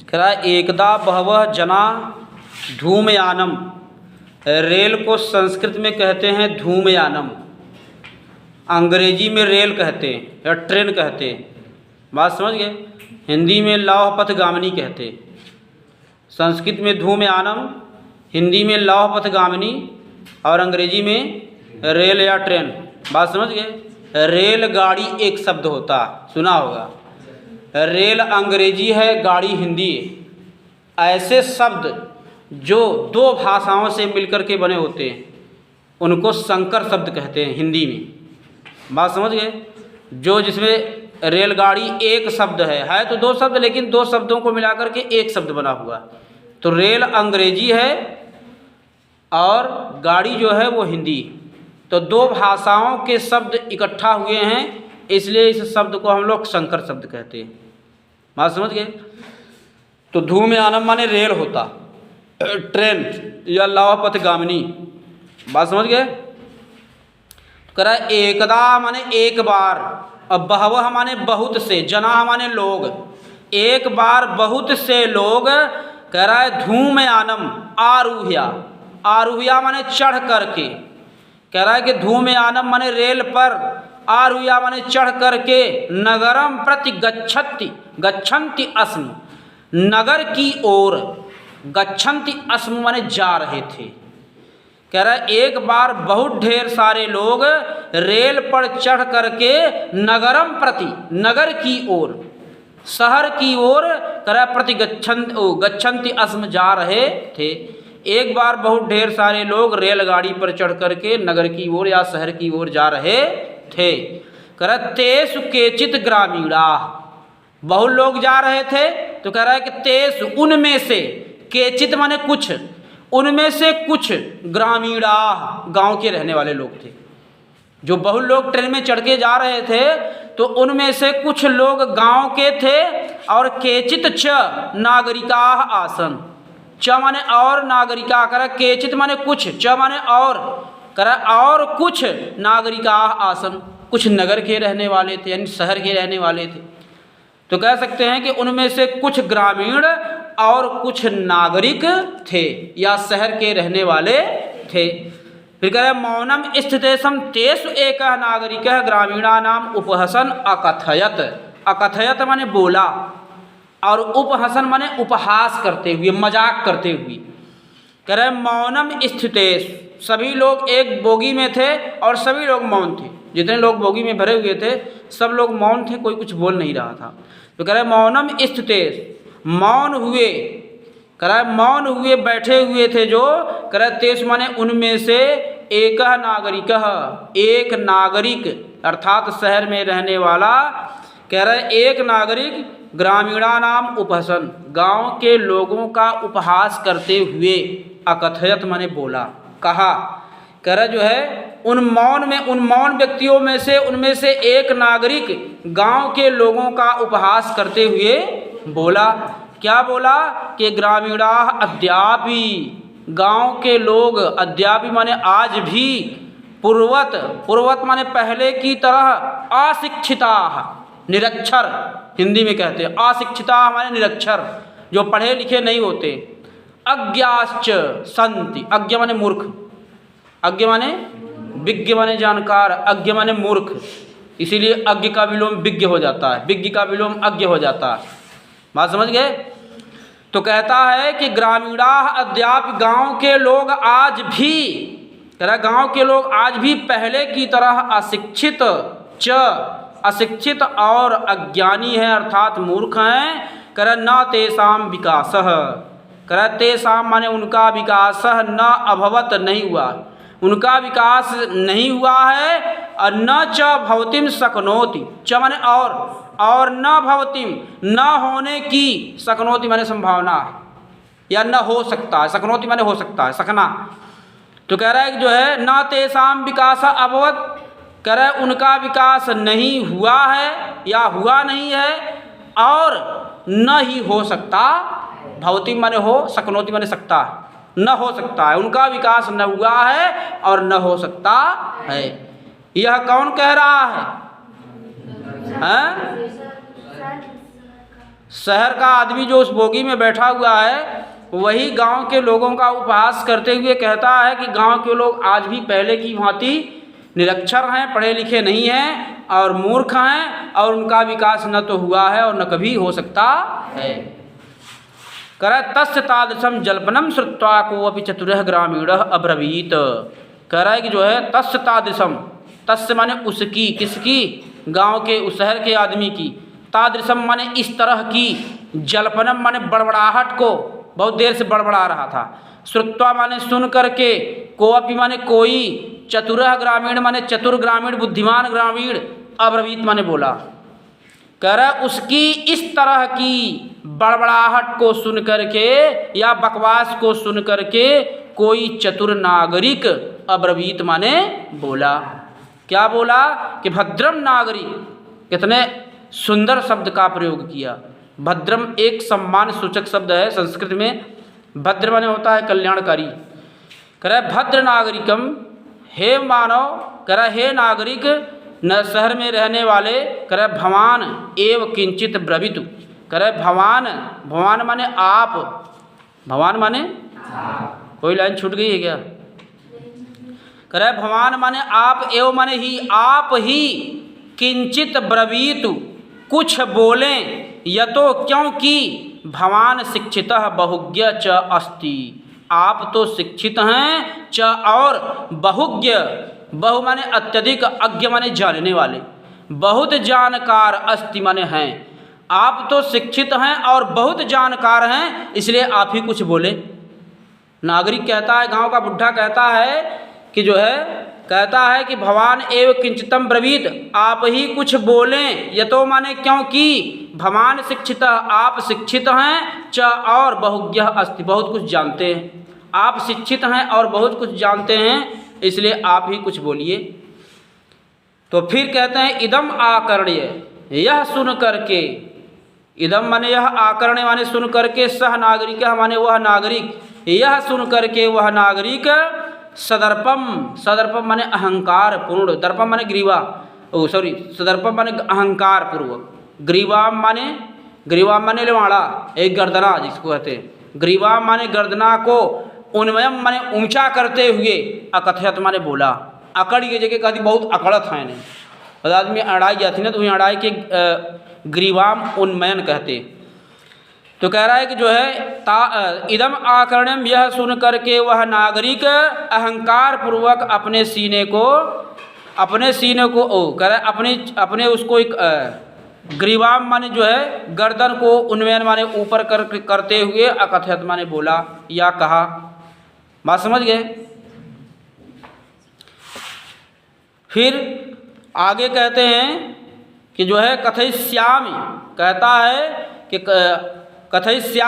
कह रहा है एकदा बहवः जना धूमयानम। रेल को संस्कृत में कहते हैं धूमयानम, अंग्रेजी में रेल कहते हैं या ट्रेन कहते हैं। बात समझ गए? हिंदी में लौह पथगामिनी कहते हैं, संस्कृत में धूमयानम, हिंदी में लौह पथगामिनी और अंग्रेजी में रेल या ट्रेन। बात समझ गए? रेलगाड़ी एक शब्द होता, सुना होगा। रेल अंग्रेजी है, गाड़ी हिंदी है। ऐसे शब्द जो दो भाषाओं से मिलकर के बने होते हैं उनको संकर शब्द कहते हैं हिंदी में। बात समझ गए? जो जिसमें रेलगाड़ी एक शब्द है तो दो शब्द, लेकिन दो शब्दों को मिलाकर के एक शब्द बना हुआ। तो रेल अंग्रेजी है और गाड़ी जो है वो हिंदी। तो दो भाषाओं के शब्द इकट्ठा हुए हैं, इसलिए इस शब्द को हम लोग संकर शब्द कहते हैं। बात समझ गए? तो धूमयानम माने रेल होता, ट्रेन या लौह पथगामिनी। बात समझ गए? कह एकदा माने एक बार, और बहवः माने बहुत से, जना माने लोग, एक बार बहुत से लोग। कह रहा है धूमयानम आरूह्या, आरूह्या माने चढ़ करके। कह रहा है कि धूमयानम माने रेल पर, आरूह्या माने चढ़ करके, नगरम प्रति गच्छन्ति अस्म, नगर की ओर, गच्छन्ति अस्म माने जा रहे थे। कह रहा है एक बार बहुत ढेर सारे लोग रेल पर चढ़ करके नगरम प्रति, नगर की ओर, शहर की ओर, कह रहा है प्रति गच्छन्ति अस्म जा रहे थे। एक बार बहुत ढेर सारे लोग रेलगाड़ी पर चढ़ करके नगर की ओर या शहर की ओर जा रहे थे। कह रहा है तेसु केचित ग्रामीणा, बहुत लोग जा रहे थे। तो कह रहा है कि तेसु उनमें से, केचित माने कुछ, उनमें से कुछ, ग्रामीणा गांव के रहने वाले लोग थे। जो बहुत लोग ट्रेन में चढ़ के जा रहे थे तो उनमें से कुछ लोग गांव के थे। और केचित च नागरिका आसन, च माने और, नागरिका, कर केचित माने कुछ, च माने और, कर और कुछ नागरिका आसन, कुछ नगर के रहने वाले थे, यानी शहर के रहने वाले थे। तो कह सकते हैं कि उनमें से कुछ ग्रामीण और कुछ नागरिक थे या शहर के रहने वाले थे। फिर कह रहे मौनम स्थितेशम तेषु एक नागरिक ग्रामीणा नाम उपहसन अकथयत। अकथयत माने बोला, और उपहसन माने उपहास करते हुए, मजाक करते हुए। कह रहे मौनम स्थितेश, सभी लोग एक बोगी में थे और सभी लोग मौन थे। जितने लोग बोगी में भरे हुए थे सब लोग मौन थे, कोई कुछ बोल नहीं रहा था। तो कह रहे मौनम स्थितेश, मौन हुए। कह रहा है मौन हुए, बैठे हुए थे जो। कह रहा है तेस माने उनमें से एक नागरिक, एक नागरिक अर्थात शहर में रहने वाला। कह रहा है एक नागरिक ग्रामीणा नाम उपहसन, गांव के लोगों का उपहास करते हुए, अकथयत माने बोला, कहा। कह रहा जो है उन मौन व्यक्तियों में से, उनमें से एक नागरिक गांव के लोगों का उपहास करते हुए बोला। क्या बोला? कि ग्रामीणा अद्यापि, गांव के लोग, अद्यापि माने आज भी, पूर्वत, पूर्वत माने पहले की तरह, अशिक्षिता, निरक्षर हिंदी में कहते हैं। अशिक्षिता माने निरक्षर, जो पढ़े लिखे नहीं होते। अज्ञाश्च संति, अज्ञ माने मूर्ख, अज्ञ माने विज्ञ माने जानकार, अज्ञ माने मूर्ख। इसीलिए अज्ञ का विलोम विज्ञ हो जाता है, विज्ञ का विलोम अज्ञ हो जाता है। बात समझ गए? तो कहता है कि ग्रामीणा अद्याप, गांव के लोग आज भी, कह रहा गांव के लोग आज भी पहले की तरह अशिक्षित, अशिक्षित और अज्ञानी है अर्थात मूर्ख हैं। कह रहा न तेषाम विकासः, कह रहा तेषाम माने उनका विकास, न अभवत नहीं हुआ, उनका विकास नहीं हुआ है। और न च भवतिम शक्नोति, च माने और न भवतिम, न होने की, शक्नोति माने संभावना या न हो सकता है, शक्नोति माने हो सकता है, सकना। तो कह रहा है कि जो है न तेषाम विकास अभवत, कह रहा है उनका विकास नहीं हुआ है या हुआ नहीं है, और न ही हो सकता। भवती माने हो, शक्नोति माने सकता है, न हो सकता है, उनका विकास न हुआ है और न हो सकता है। यह कौन कह रहा है? शहर का आदमी जो उस बोगी में बैठा हुआ है वही गांव के लोगों का उपहास करते हुए कहता है कि गांव के लोग आज भी पहले की भांति निरक्षर हैं, पढ़े लिखे नहीं हैं और मूर्ख हैं और उनका विकास न तो हुआ है और न कभी हो सकता है। कर तस्य तादृशम जल्पनम श्रुत्वा को अपि चतुरः ग्रामीण अब्रवीत। कह रहा है कि जो है तस्य तादृशम, तस्य माने उसकी, किसकी, गांव के उस शहर के आदमी की, तादृशम माने इस तरह की, जल्पनम माने बड़बड़ाहट को, बहुत देर से बड़बड़ा रहा था, श्रुत्वा माने सुन करके, कोअपि माने कोई, चतुरः ग्रामीण माने चतुर ग्रामीण, बुद्धिमान ग्रामीण, अब्रवीत माने बोला। कह रहा उसकी इस तरह की बड़बड़ाहट को सुन करके या बकवास को सुन करके कोई चतुर नागरिक अब्रवीत माने बोला। क्या बोला कि भद्रम नागरिक, कितने सुंदर शब्द का प्रयोग किया। भद्रम एक सम्मान सूचक शब्द है संस्कृत में, भद्र माने होता है कल्याणकारी। कह रहा भद्र नागरिकम, हे मानव, कह रहा हे नागरिक, न शहर में रहने वाले, कह रहा भवान एव किंचित ब्रवीतु। कह रहा भवान, भवान माने आप, भवान माने कोई लाइन छूट गई है क्या? कह रहा भवान माने आप, एव माने ही, आप ही, किंचित ब्रवीतु कुछ बोलें, यतो क्योंकि भवान शिक्षितः बहुज्ञ च अस्ति, आप तो शिक्षित हैं, च और बहुज्ञ, बहु माने अत्यधिक, अज्ञ माने जानने वाले, बहुत जानकार, अस्ति माने हैं, आप तो शिक्षित हैं और बहुत जानकार हैं, इसलिए आप ही कुछ बोले। नागरिक कहता है, गांव का बुढ़ा कहता है कि जो है, कहता है कि भवान एव किंचितम ब्रवीत, आप ही कुछ बोलें, यतो माने क्योंकि, भवान शिक्षित, आप शिक्षित हैं, च और बहुज्ञ अस्ति, बहुत कुछ जानते हैं, आप शिक्षित हैं और बहुत कुछ जानते हैं, इसलिए आप ही कुछ बोलिए। तो फिर कहते हैं इदम आकर्ण्य, यह सुन करके, इदम माने यह, आकर्ण्य माने सुन करके, सह नागरिक माने वह नागरिक, यह सुन करके वह नागरिक, सदर्पम, सदर्पम माने अहंकार पूर्ण, दर्पम माने ग्रीवा, सदर्पम माने अहंकार पूर्वक, ग्रीवाम माने, ग्रीवाम माने लेवाड़ा, एक गर्दना जिसको कहते हैं, ग्रीवाम माने गर्दना को, उन्मयम माने ऊंचा करते हुए, अकथयत माने बोला, अकड़ की जगह कहती बहुत अकड़त है नहीं, और आदमी अड़ाई जाती ना तो वहीं अड़ाई के ग्रीवाम उन्मयन कहते। तो कह रहा है कि जो है इदम आकर्ण्यम, यह सुन करके वह नागरिक अहंकार पूर्वक अपने सीने को कह रहा है अपने उसको एक ग्रीवाम माने जो है गर्दन को, उन्मयन माने ऊपर करते हुए, अकथयत माने बोला या कहा। बात समझ गए? फिर आगे कहते हैं कि जो है कथयिष्यामि, कहता है कि कथयिष्यामि